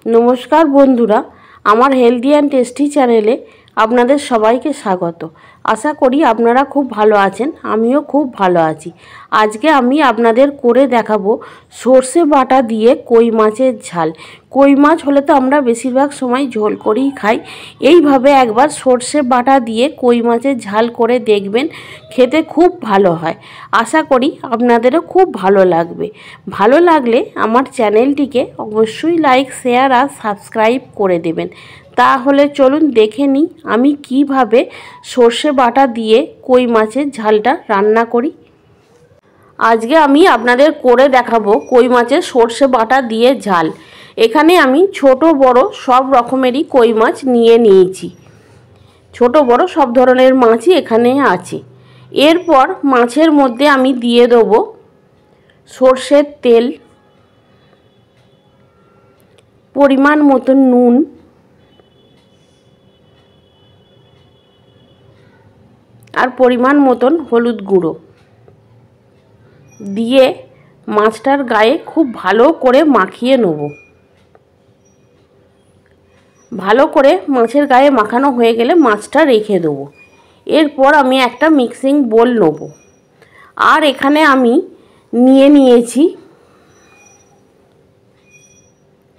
नमस्कार बंधुरा आमार हेल्दी एंड टेस्टी चैनेले आपनादेर सबाइके स्वागत। आशा करी आपनारा खूब भालो आछेन, आमिओ खूब भालो आछि। आजके आमी आपनादेर करे देखाबो सर्षे बाटा दिए कई माछेर झाल। कई माछ होले तो आमरा बेशिरभाग समय झोल करेई खाई, एइभाবে एकबार सर्षे बाटा दिए कई माछेर झाल करे देखबेन, खेते खूब भालो हय। आशा करी आपनादेरो खूब भालो लागबे। भालो लागले आमार चैनेलटिके अवश्यई लाइक शेयर और सबस्क्राइब करे देबेन। ताहले चलुन देखे निई आमी किभाबे सर्षे बाटा दिए कई माछेर झालटा रान्ना करी। आजके आमी आपनादेर करे देखाबो कई माछेर सर्षे बाटा दिए झाल। एखाने आमी छोटो बड़ो सब रकमेरই कई माछ निये निয়েছি। छोटो बड़ो सब धरनेर माछই एखाने आछे। एरपर माछेर मध्य आमी दिए देब सर्षेर तेल, परिमाण मतो नुन, और परिमाण मतन हलुद गुड़ो दिए माछटार गाये खूब भालो करे माखिए नेब। भालो करे माछेर गाये माखानो हये गेले माछटा रेखे देब। एरपर आमी एकटा मिक्सिंग बोल नेब और एखाने आमी निये निয়েছি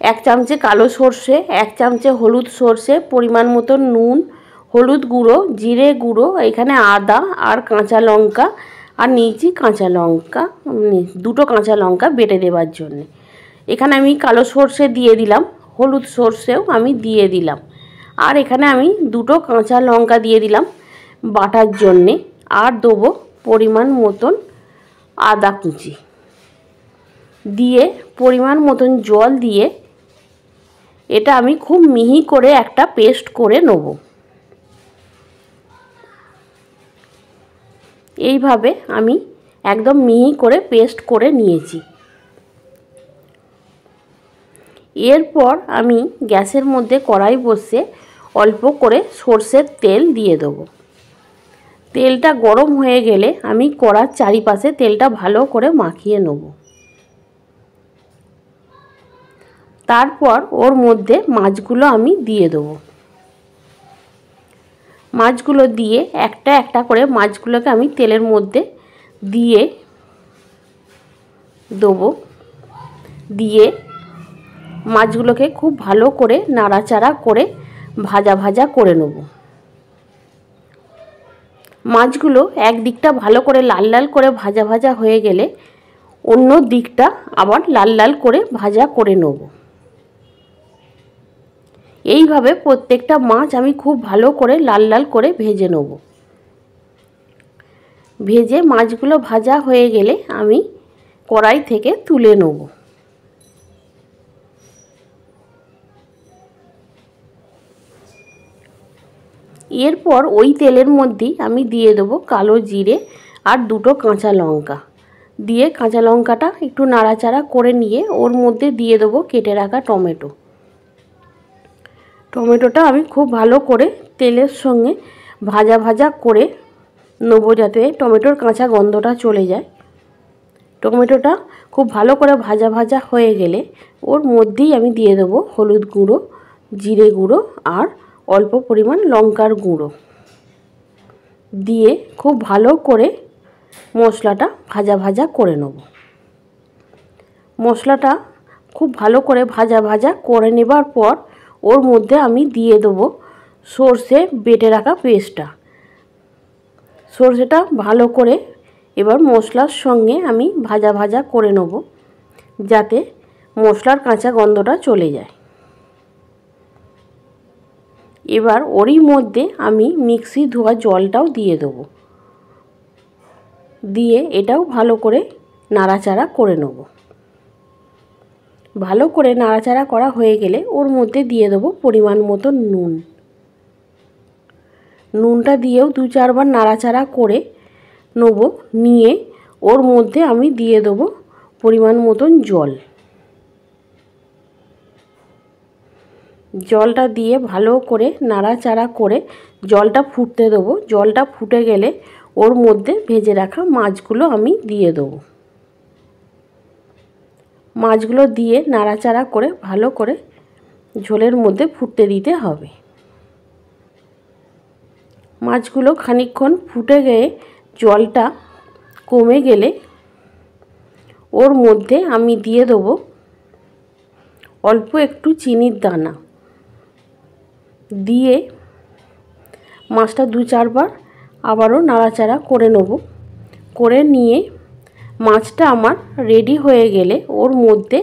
एक चामचे कालो सर्षे, एक चामचे हलुद सर्षे, परिमाण मतो नुन, हलुद गुड़ो, जिरे गुड़ो, एखाने आदा और काँचा लंका और निয়েছি काँचा लंका, दुटो काँचा लंका बेटे देवार जन्य। एखाने आमी कालो सर्षे दिए दिलाम, हलुद सर्षेও आमी दिए दिलाम और एखाने आमी दुटो काँचा लंका दिए दिलाम बाटार जन्य और देবো परिमाण मतन आदा कुचि दिए परिमाण मतन जल दिए এটা আমি খুব মিহি করে একটা পেস্ট করে নেব। এইভাবে আমি একদম মিহি করে পেস্ট করে নিয়েছি। এরপর আমি গ্যাসের মধ্যে কড়াই বসিয়ে অল্প করে সরষের তেল দিয়ে দেব। তেলটা গরম হয়ে গেলে আমি কড়ার চারিপাশে তেলটা ভালো করে মাখিয়ে নেব। তারপর ওর মধ্যে মাছগুলো আমি দিয়ে দেব। মাছগুলো দিয়ে একটা একটা করে মাছগুলোকে আমি তেলের মধ্যে দিয়ে দেব। দিয়ে মাছগুলোকে খুব ভালো করে নাড়াচাড়া করে ভাজা ভাজা করে নেব। মাছগুলো এক দিকটা ভালো করে লাল লাল করে ভাজা ভাজা হয়ে গেলে অন্য দিকটা আবার লাল লাল করে ভাজা করে নেব। এইভাবে প্রত্যেকটা মাছ আমি খুব ভালো করে লাল লাল করে ভেজে নেব। ভেজে মাছগুলো ভাজা হয়ে গেলে আমি কড়াই থেকে তুলে নেব। এরপর ওই তেলের মধ্যেই আমি দিয়ে দেব কালো জিরে আর দুটো কাঁচা লঙ্কা দিয়ে কাঁচা লঙ্কাটা একটু নাড়াচাড়া করে নিয়ে ওর মধ্যে দিয়ে দেব কেটে রাখা টমেটো। টমেটোটা আমি খুব ভালো করে তেলের সঙ্গে ভাজা ভাজা করে নেব যাতে টমেটোর কাঁচা গন্ধটা চলে যায়। টমেটোটা খুব ভালো করে ভাজা ভাজা হয়ে গেলে ওর মধ্যেই আমি দিয়ে দেব হলুদ গুঁড়ো, জিরে গুঁড়ো আর অল্প পরিমাণ লঙ্কার গুঁড়ো দিয়ে খুব ভালো করে মশলাটা ভাজা ভাজা করে নেব। মশলাটা খুব ভালো করে ভাজা ভাজা করে নেবার পর ওর মধ্যে আমি দিয়ে দেব সরষে বেটে রাখা পেস্টটা। সরষেটা ভালো করে এবার মশলার সঙ্গে আমি ভাজা ভাজা করে নেব যাতে মশলার কাঁচা গন্ধটা চলে যায়। এবার ওরই মধ্যে আমি মিক্সি ধোয়া জলটাও দিয়ে দেব। দিয়ে এটাও ভালো করে নাড়াচাড়া করে নেব। ভালো করে নাড়াচাড়া করা হয়ে গেলে ওর মধ্যে দিয়ে দেব পরিমাণ মতো নুন। নুনটা দিয়েও দু চারবার নাড়াচাড়া করে নেব। নিয়ে ওর মধ্যে আমি দিয়ে দেব পরিমাণ মতন জল। জলটা দিয়ে ভালো করে নাড়াচাড়া করে জলটা ফুটতে দেব। জলটা ফুটে গেলে ওর মধ্যে ভেজে রাখা মাছগুলো আমি দিয়ে দেব। মাছগুলো দিয়ে নাড়াচাড়া করে ভালো করে ঝোলের মধ্যে ফুটতে দিতে হবে। মাছগুলো খানিকক্ষণ ফুটে গিয়ে জলটা কমে গেলে ওর মধ্যে আমি দিয়ে দেবো অল্প একটু চিনির দানা, দিয়ে মাছটা 2-4 বার আবারও নাড়াচাড়া করে নেব। করে নিয়ে মাছটা আমার রেডি হয়ে গেলে ওর মধ্যে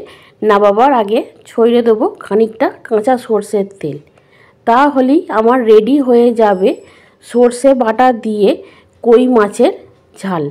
নামাবার আগে ছড়িয়ে দেবো খানিকটা কাঁচা সর্ষের তেল। তাহলেই আমার রেডি হয়ে যাবে সর্ষে বাটা দিয়ে কই মাছের ঝাল।